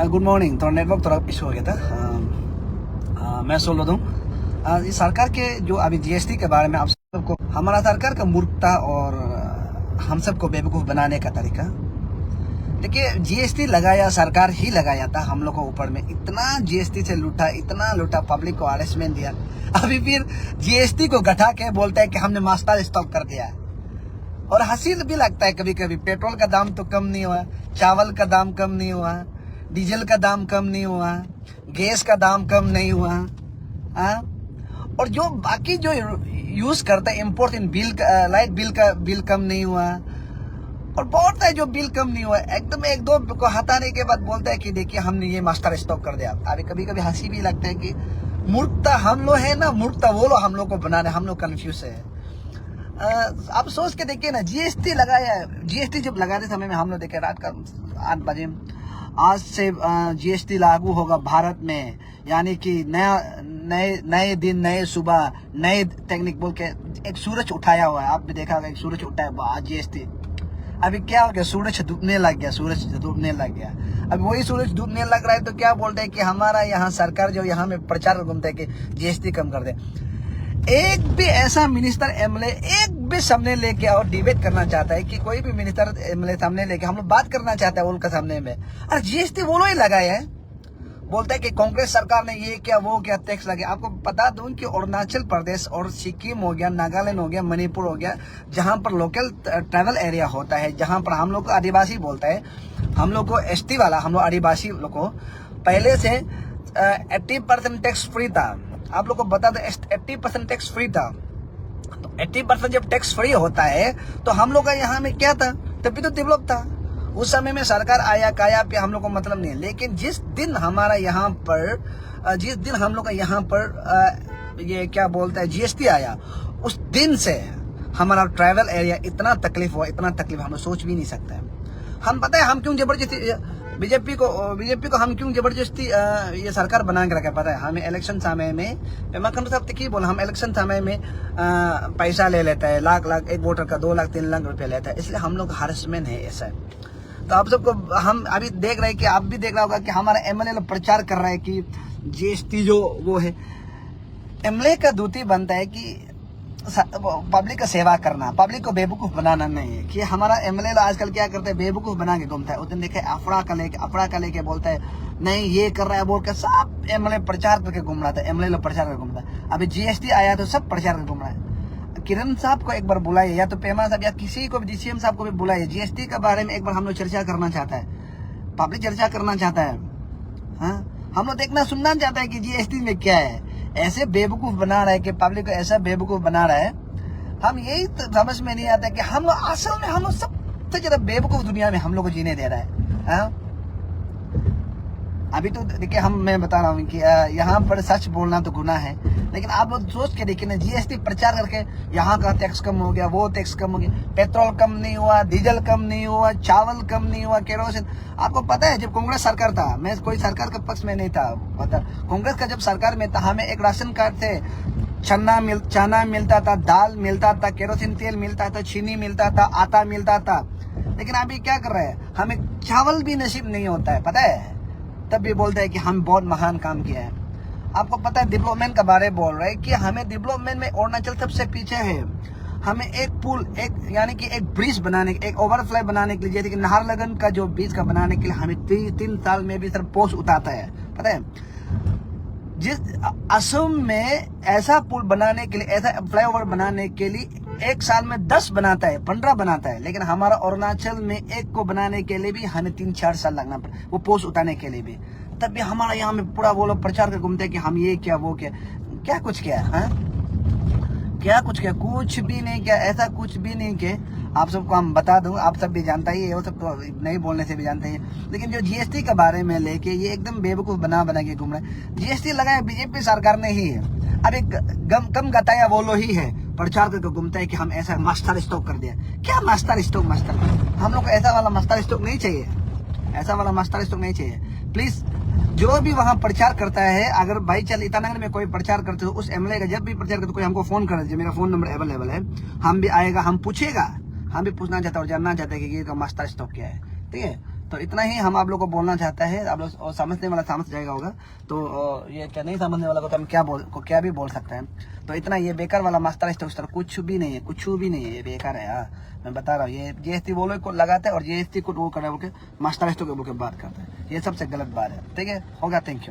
Good morning. थोड़ा network थोड़ा issue हो गया था। मैं सोल रहा हूँ। इस सरकार के जो अभी जीएसटी के बारे में आप सबको, हमारा सरकार का मूर्खता और हम सबको बेवकूफ़ बनाने का तरीका। देखिए, जीएसटी लगाया सरकार ही लगाया था हम लोग को ऊपर में। इतना जीएसटी से लूटा, इतना लूटा, पब्लिक को हरेसमेंट दिया। अभी फिर जीएसटी को घटा के बोलता है कि हमने मास्टर स्टॉक कर दिया है। और हंसी भी लगता है कभी कभी। पेट्रोल का दाम तो कम नहीं हुआ, चावल का दाम कम नहीं हुआ, डीजल का दाम कम नहीं हुआ, गैस का दाम कम नहीं हुआ। और जो बाकी जो यूज करता है इम्पोर्ट इन बिल, लाइट बिल का बिल कम नहीं हुआ। और बहुत है जो बिल कम नहीं हुआ। एकदम एक दो को हटाने के बाद बोलता है कि देखिए हमने ये मास्टर स्टॉक कर दिया। अभी कभी कभी हंसी भी लगता है कि मूर्खता हम लोग है ना, मूर्खता वो लोग हम लोग को बनाने, हम लोग कंफ्यूज है। आप सोच के देखिए ना, जीएसटी लगाया है। जीएसटी जब लगाते समय में हम लोग देखे रात का 8 बजे, आज से जीएसटी लागू होगा भारत में, यानी कि नए दिन, नए सुबह, नए टेक्निक बोल के एक सूरज उठाया हुआ है। आप भी देखा होगा, एक सूरज उठाया जीएसटी। अभी क्या हो गया, सूरज डूबने लग गया, सूरज डूबने लग गया। अब वही सूरज डूबने लग रहा है तो क्या बोलते हैं कि हमारा यहाँ सरकार जो यहाँ में प्रचार घूमता है कि जीएसटी कम कर दे। एक भी ऐसा मिनिस्टर एमएलए एक भी सामने लेके और डिबेट करना चाहता है कि कोई भी मिनिस्टर एमएलए सामने लेके हम लोग बात करना चाहता है उनका सामने में, अरे जीएसटी वो लोग ही लगाया है। बोलता है कि कांग्रेस सरकार ने ये क्या वो क्या टैक्स लगे। आपको बता दूं कि अरुणाचल प्रदेश और सिक्किम हो गया, नागालैंड हो गया, मणिपुर हो गया, जहां पर लोकल ट्रैवल एरिया होता है, जहां पर हम लोग को आदिवासी बोलता है, हम लोग को एसटी वाला, हम लोग आदिवासी लोग को पहले से 80% टैक्स फ्री था। आप लोग को बता दो 80% टैक्स फ्री था। तो 80% जब टैक्स फ्री होता है तो हम लोग का यहाँ में क्या था, तभी तो डेवलप था। उस समय में सरकार आया काया पे हम लोग को मतलब नहीं है। लेकिन जिस दिन हमारा यहाँ पर, जिस दिन हम लोग का यहाँ पर ये क्या बोलता है जीएसटी आया, उस दिन से हमारा ट्रैवल एरिया इतना तकलीफ हुआ, इतना तकलीफ हम लोग सोच भी नहीं सकते हैं। हम पता है हम क्यों जबरदस्ती बीजेपी को हम क्यों जबरदस्ती ये सरकार बना के रखा, पता है हमें इलेक्शन समय में, पेमा खंडू साहब की बोला, हम इलेक्शन समय में पैसा ले लेता है, लाख एक वोटर का 2 लाख 3 लाख रुपया लेता है, इसलिए हम लोग हरेसमेंट है ऐसा। तो आप सबको हम अभी देख रहे हैं कि आप भी देख रहा होगा कि हमारा एमएलए लोग प्रचार कर रहा है कि जीएसटी जो वो है, एमएलए का ड्यूटी बनता है कि पब्लिक का सेवा करना, पब्लिक को बेवकूफ बनाना नहीं है। कि हमारा एमएलए आजकल क्या करते हैं, बेवकूफ बना के घूमता है। उस दिन देखे अफड़ा का लेके बोलता है नहीं ये कर रहा है बोल के सब एमएलए प्रचार करके घूम रहा था। एमएलए लोग प्रचार करके घूमता है। अभी जीएसटी आया तो सब प्रचार करके घूम रहा है। किरण साहब को एक बार बुलाइए, या तो पेमा साहब या किसी को भी, डीसीएम साहब को भी बुलाइए। जीएसटी के बारे में एक बार हम लोग चर्चा करना चाहता है, पब्लिक चर्चा करना चाहता है। हाँ, हम लोग देखना सुनना चाहता है कि जीएसटी में क्या है। ऐसे बेवकूफ बना रहा है कि पब्लिक को ऐसा बेवकूफ बना रहा है। हम यही तो समझ में नहीं आता कि हम लोग असल में हम लोग सबसे ज्यादा बेवकूफ दुनिया में हम लोग को जीने दे रहा है। हाँ? अभी तो देखिए मैं बता रहा हूँ कि यहाँ पर सच बोलना तो गुनाह है, लेकिन आप लोग सोच के देखिए ना, जीएसटी प्रचार करके यहाँ का टैक्स कम हो गया, वो टैक्स कम हो गया, पेट्रोल कम नहीं हुआ, डीजल कम नहीं हुआ, चावल कम नहीं हुआ, केरोसिन। आपको पता है जब कांग्रेस सरकार था, मैं कोई सरकार के पक्ष में नहीं था, पता कांग्रेस का जब सरकार में था, हमें एक राशन कार्ड थे, चना मिलता था, दाल मिलता था, केरोसिन तेल मिलता था, चीनी मिलता था, आटा मिलता था। लेकिन अभी क्या कर रहे हैं, हमें चावल भी नसीब नहीं होता है, पता है। तब भी बोलते हैं कि हम बहुत महान काम किया है। आपको पता है डेवलपमेंट के बारे में बोल रहे हैं कि हमें डेवलपमेंट में अरुणाचल सबसे पीछे है। हमें एक पुल, यानी कि एक ब्रिज बनाने, एक ओवरफ्लाई बनाने के लिए, जैसे कि नाहरलगुन का जो ब्रिज का बनाने के लिए हमें 3 साल में भी सिर्फ पोस्ट उठाता है, पता है। जिस असम में ऐसा पुल बनाने के लिए, ऐसा फ्लाईओवर बनाने के लिए 1 साल में 10 बनाता है, 15 बनाता है। लेकिन हमारा अरुणाचल में एक को बनाने के लिए भी हमें 3-4 साल लगना पड़ता, वो पोस्ट उठाने के लिए भी। तब भी हमारा यहाँ में पूरा वो लोग प्रचार कर घूमते हैं कि हम ये क्या वो क्या कुछ किया है, क्या कुछ किया, कुछ भी नहीं किया, ऐसा कुछ भी नहीं किया। आप सबको हम बता दूं, आप सब भी जानता ही है, वो सब तो नहीं बोलने से भी जानते हैं। लेकिन जो जीएसटी के बारे में लेके ये एकदम बेवकूफ बना के घूम रहे हैं। जीएसटी लगाया बीजेपी सरकार ने ही है। अभी कम गताया वो लो ही है, प्रचार करके घूमता है कि हम ऐसा मास्टर स्टॉक कर दिया। क्या मास्टर स्टॉक, हम लोग को ऐसा वाला मास्टर स्टॉक नहीं चाहिए, ऐसा वाला मास्टर स्टॉक नहीं चाहिए। प्लीज जो भी वहाँ प्रचार करता है, अगर भाई चल ईटानगर में कोई प्रचार करते हो, उस एमएलए का जब भी प्रचार करते कोई हमको फोन कर दीजिए, मेरा फोन नंबर अवेलेबल है। हम भी आएगा, हम पूछेगा, हम भी पूछना चाहते हैं और जानना चाहते हैं कि ये का मास्टर स्टॉक क्या है, ठीक है। तो इतना ही हम आप लोग को बोलना चाहता है। आप लोग और समझने वाला समझ जाएगा होगा, तो ये क्या नहीं समझने वाला को तो हम क्या भी बोल सकते हैं। तो इतना, ये बेकार वाला मास्टर उस्तर कुछ भी नहीं है, कुछ भी नहीं है, ये बेकार है। मैं बता रहा हूँ, ये जीएसटी बोलो को लगाते हैं और जीएसटी को वो करे बोल के मास्टर को बोल के बात करते हैं, ये सबसे गलत बात है। ठीक है, होगा। Thank you.